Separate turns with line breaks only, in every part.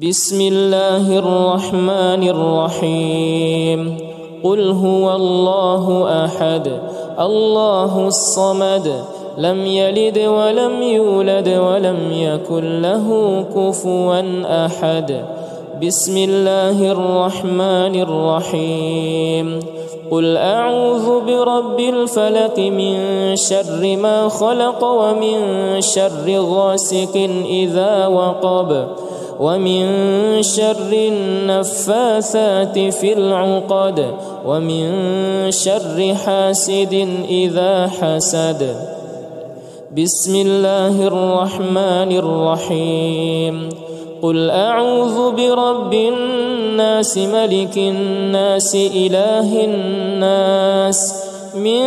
بسم الله الرحمن الرحيم قل هو الله أحد الله الصمد لم يلد ولم يولد ولم يكن له كفوا أحد بسم الله الرحمن الرحيم قل أعوذ برب الفلق من شر ما خلق ومن شر غاسق إذا وقب ومن شر النفاثات في العقد ومن شر حاسد إذا حسد بسم الله الرحمن الرحيم قل أعوذ برب الناس ملك الناس إله الناس من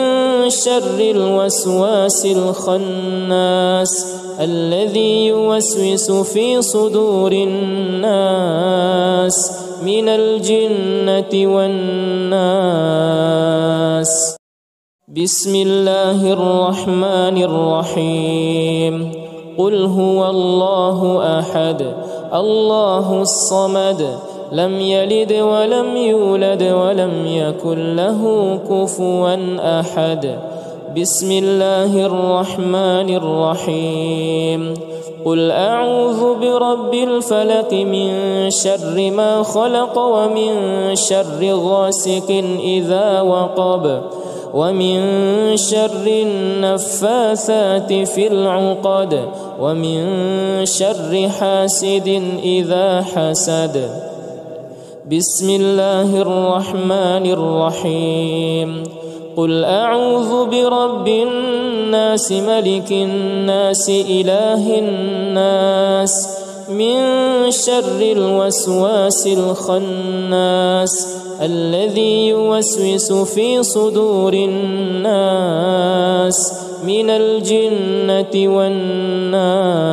شر الوسواس الخناس الذي يوسوس في صدور الناس من الجنة والناس بسم الله الرحمن الرحيم قل هو الله أحد الله الصمد لم يلد ولم يولد ولم يكن له كفوا أحد بسم الله الرحمن الرحيم قل أعوذ برب الفلق من شر ما خلق ومن شر غاسق إذا وقب ومن شر النفاثات في العقد ومن شر حاسد إذا حسد بسم الله الرحمن الرحيم قل أعوذ برب الناس ملك الناس إله الناس من شر الوسواس الخناس الذي يوسوس في صدور الناس من الجنة والناس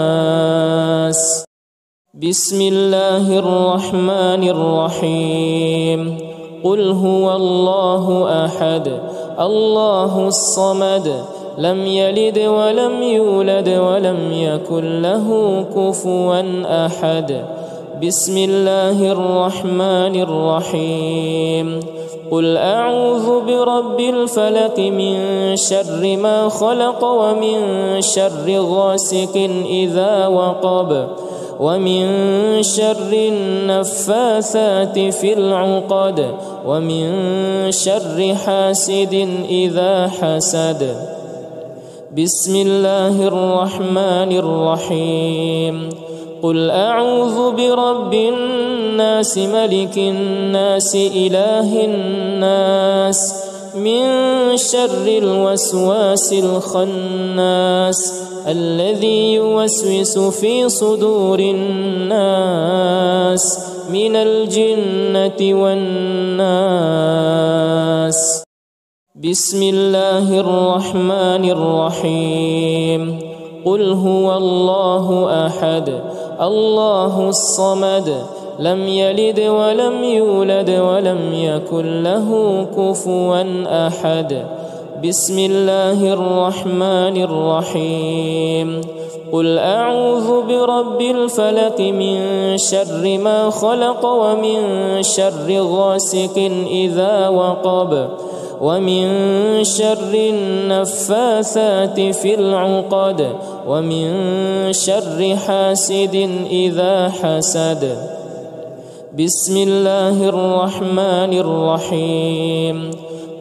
بسم الله الرحمن الرحيم قل هو الله أحد الله الصمد لم يلد ولم يولد ولم يكن له كفوا أحد بسم الله الرحمن الرحيم قل أعوذ برب الفلق من شر ما خلق ومن شر غاسق إذا وقب ومن شر النفاثات في العقد ومن شر حاسد إذا حسد بسم الله الرحمن الرحيم قل أعوذ برب الناس ملك الناس إله الناس من شر الوسواس الخناس الذي يوسوس في صدور الناس من الجنة والناس بسم الله الرحمن الرحيم قل هو الله أحد الله الصمد لم يلد ولم يولد ولم يكن له كفوا أحد بسم الله الرحمن الرحيم قل أعوذ برب الفلق من شر ما خلق ومن شر غاسق إذا وقب ومن شر النفاثات في العقد ومن شر حاسد إذا حسد بسم الله الرحمن الرحيم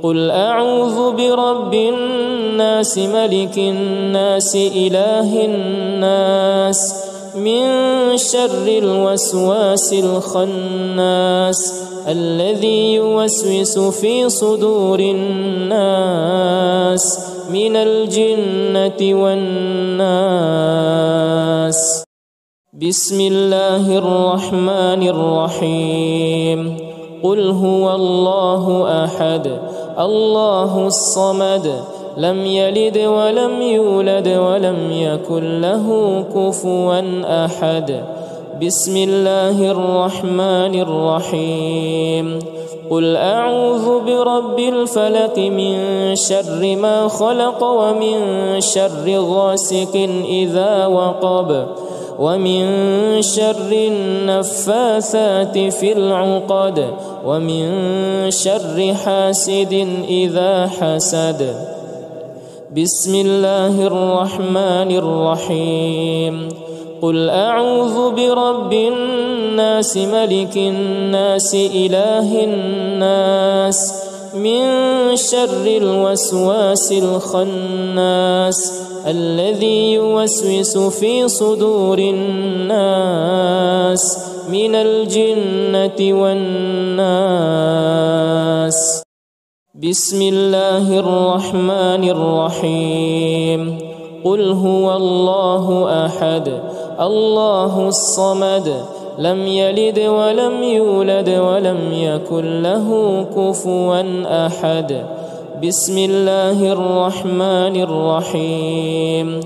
قل أعوذ برب الناس ملك الناس إله الناس من شر الوسواس الخناس الذي يوسوس في صدور الناس من الجنة والناس بسم الله الرحمن الرحيم قل هو الله أحد الله الصمد لم يلد ولم يولد ولم يكن له كفوا أحد بسم الله الرحمن الرحيم قل أعوذ برب الفلق من شر ما خلق ومن شر غاسق إذا وقب ومن شر النفاثات في العقد ومن شر حاسد إذا حسد. بسم الله الرحمن الرحيم. قل أعوذ برب الناس ملك الناس إله الناس من شر الوسواس الخناس الذي يوسوس في صدور الناس من الجنة والناس. بسم الله الرحمن الرحيم. قل هو الله أحد الله الصمد لم يلد ولم يولد ولم يكن له كفوا أحد. بسم الله الرحمن الرحيم.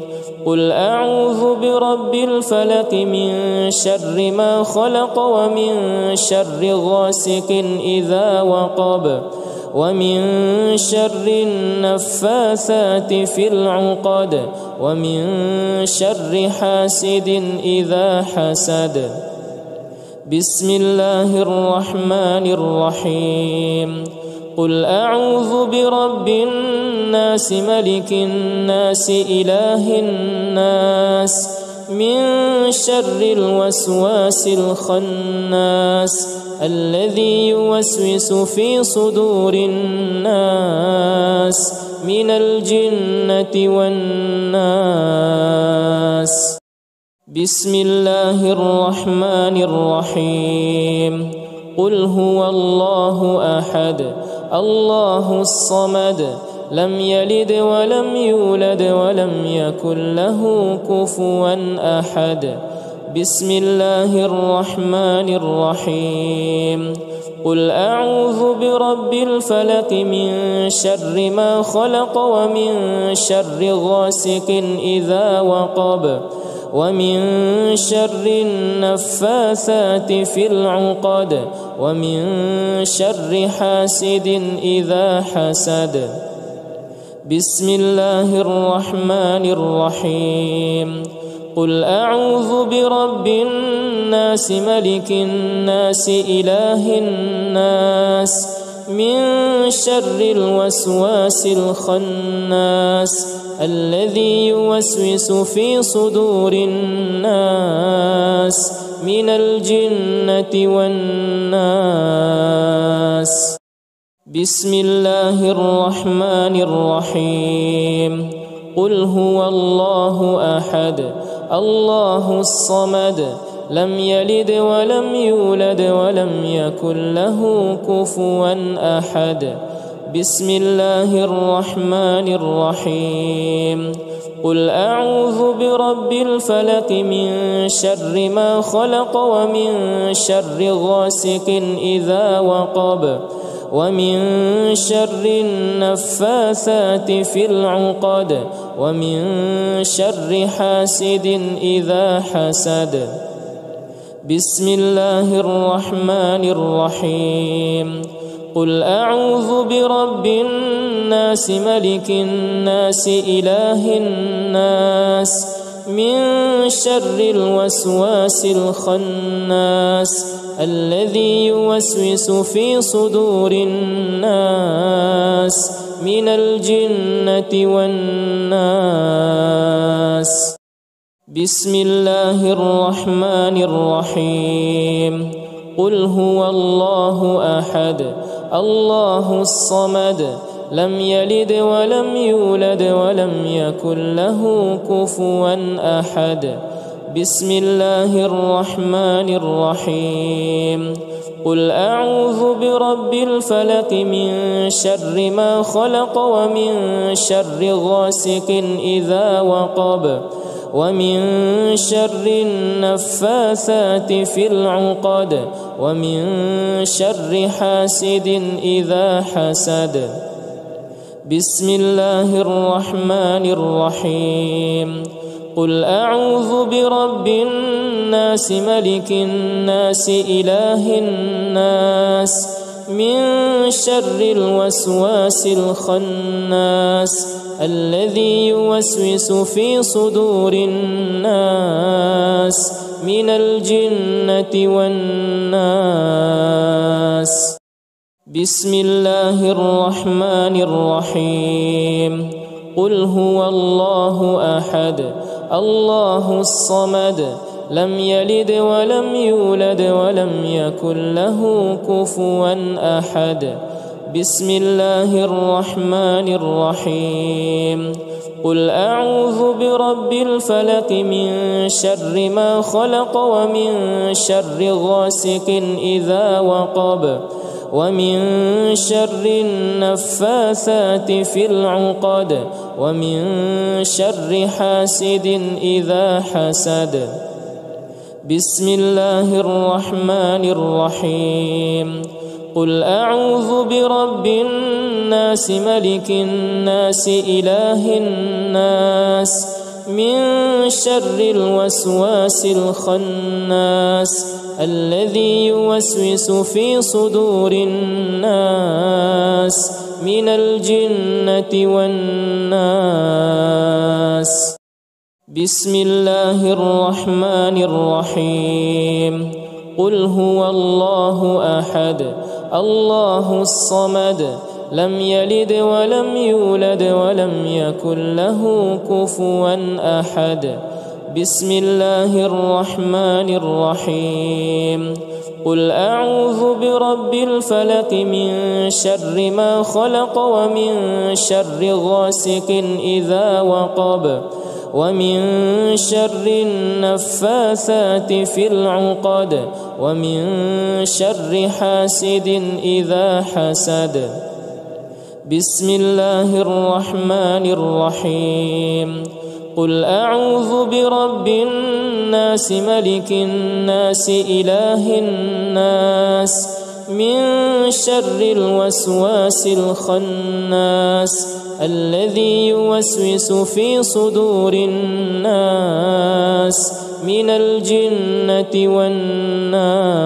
قل أعوذ برب الفلق من شر ما خلق ومن شر غاسق إذا وقب ومن شر النفاثات في العقد ومن شر حاسد إذا حسد. بسم الله الرحمن الرحيم. قل أعوذ برب الناس ملك الناس إله الناس من شر الوسواس الخناس الذي يوسوس في صدور الناس من الجنة والناس. بسم الله الرحمن الرحيم. قل هو الله أحد الله الصمد لم يلد ولم يولد ولم يكن له كفوا أحد. بسم الله الرحمن الرحيم. قل أعوذ برب الفلق من شر ما خلق ومن شر غاسق إذا وقب ومن شر النفاثات في العقد ومن شر حاسد إذا حسد. بسم الله الرحمن الرحيم. قل أعوذ برب الناس ملك الناس إله الناس من شر الوسواس الخناس الذي يوسوس في صدور الناس من الجنة والناس. بسم الله الرحمن الرحيم. قل هو الله أحد الله الصمد لم يلد ولم يولد ولم يكن له كفوا أحد. بسم الله الرحمن الرحيم. قل أعوذ برب الفلق من شر ما خلق ومن شر غاسق إذا وقب ومن شر النفاثات في العقد ومن شر حاسد إذا حسد. بسم الله الرحمن الرحيم. قل أعوذ برب الناس ملك الناس إله الناس من شر الوسواس الخناس الذي يوسوس في صدور الناس من الجنة والناس. بسم الله الرحمن الرحيم. قل هو الله أحد الله الصمد لم يلد ولم يولد ولم يكن له كفوا أحد. بسم الله الرحمن الرحيم. قل أعوذ برب الفلق من شر ما خلق ومن شر غاسق إذا وقب ومن شر النفاثات في العقد ومن شر حاسد إذا حسد. بسم الله الرحمن الرحيم. قل أعوذ برب الناس ملك الناس إله الناس من شر الوسواس الخناس الذي يوسوس في صدور الناس من الجنة والناس. بسم الله الرحمن الرحيم. قل هو الله أحد الله الصمد لم يلد ولم يولد ولم يكن له كفوا أحد. بسم الله الرحمن الرحيم. قل أعوذ برب الفلق من شر ما خلق ومن شر غاسق إذا وقب ومن شر النفاثات في العقد ومن شر حاسد إذا حسد. بسم الله الرحمن الرحيم. قل أعوذ برب الناس ملك الناس إله الناس من شر الوسواس الخناس الذي يوسوس في صدور الناس من الجنة والناس. بسم الله الرحمن الرحيم. قل هو الله أحد الله الصمد لم يلد ولم يولد ولم يكن له كفوا أحد. بسم الله الرحمن الرحيم. قل أعوذ برب الفلق من شر ما خلق ومن شر غاسق إذا وقب ومن شر النفاثات في العقد ومن شر حاسد إذا حسد. بسم الله الرحمن الرحيم. قل أعوذ برب الناس ملك الناس إله الناس من شر الوسواس الخناس الذي يوسوس في صدور الناس من الجنة والناس.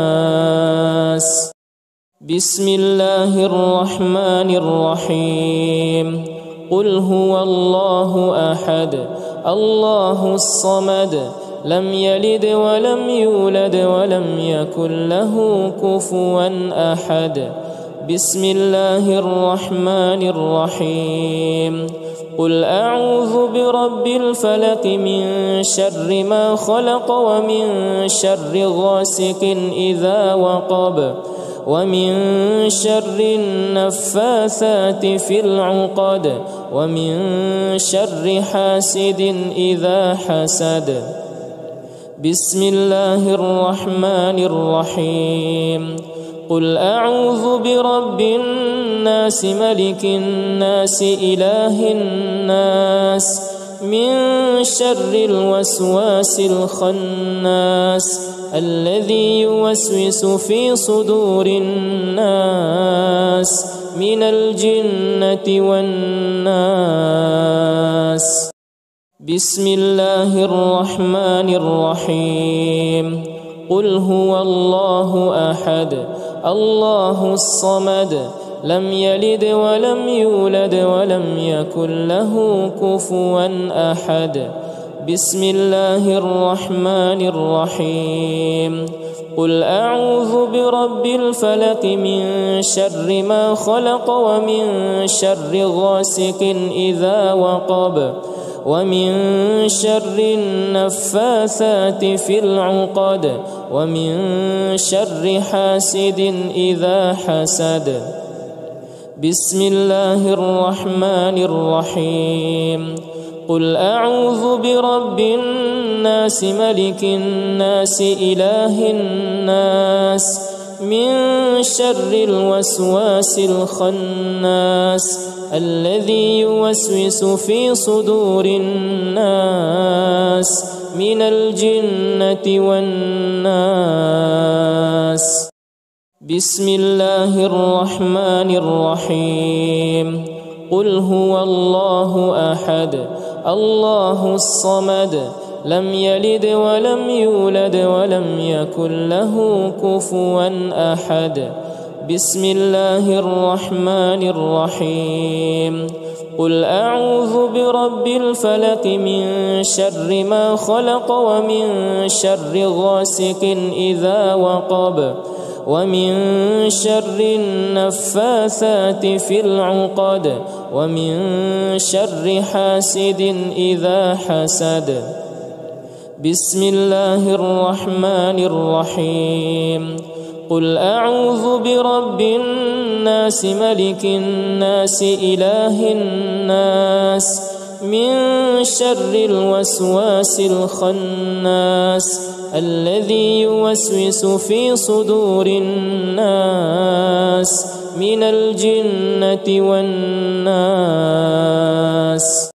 بسم الله الرحمن الرحيم. قل هو الله أحد الله الصمد لم يلد ولم يولد ولم يكن له كفوا أحد. بسم الله الرحمن الرحيم. قل أعوذ برب الفلق من شر ما خلق ومن شر غاسق إذا وقب ومن شر النفاثات في العقد ومن شر حاسد إذا حسد. بسم الله الرحمن الرحيم. قل أعوذ برب الناس ملك الناس إله الناس من شر الوسواس الخناس الذي يوسوس في صدور الناس من الجنة والناس. بسم الله الرحمن الرحيم. قل هو الله أحد الله الصمد لم يلد ولم يولد ولم يكن له كفوا أحد. بسم الله الرحمن الرحيم. قل أعوذ برب الفلق من شر ما خلق ومن شر غاسق إذا وقب ومن شر النفاثات في العقد ومن شر حاسد إذا حسد. بسم الله الرحمن الرحيم. قل أعوذ برب الناس ملك الناس إله الناس من شر الوسواس الخناس الذي يوسوس في صدور الناس من الجنة والناس. بسم الله الرحمن الرحيم. قل هو الله أحد الله الصمد لم يلد ولم يولد ولم يكن له كفوا أحد. بسم الله الرحمن الرحيم. قل أعوذ برب الفلق من شر ما خلق ومن شر غاسق إذا وقب ومن شر النفاثات في العقد ومن شر حاسد إذا حسد. بسم الله الرحمن الرحيم. قل أعوذ برب الناس ملك الناس إله الناس من شر الوسواس الخناس الذي يوسوس في صدور الناس من الجنة والناس.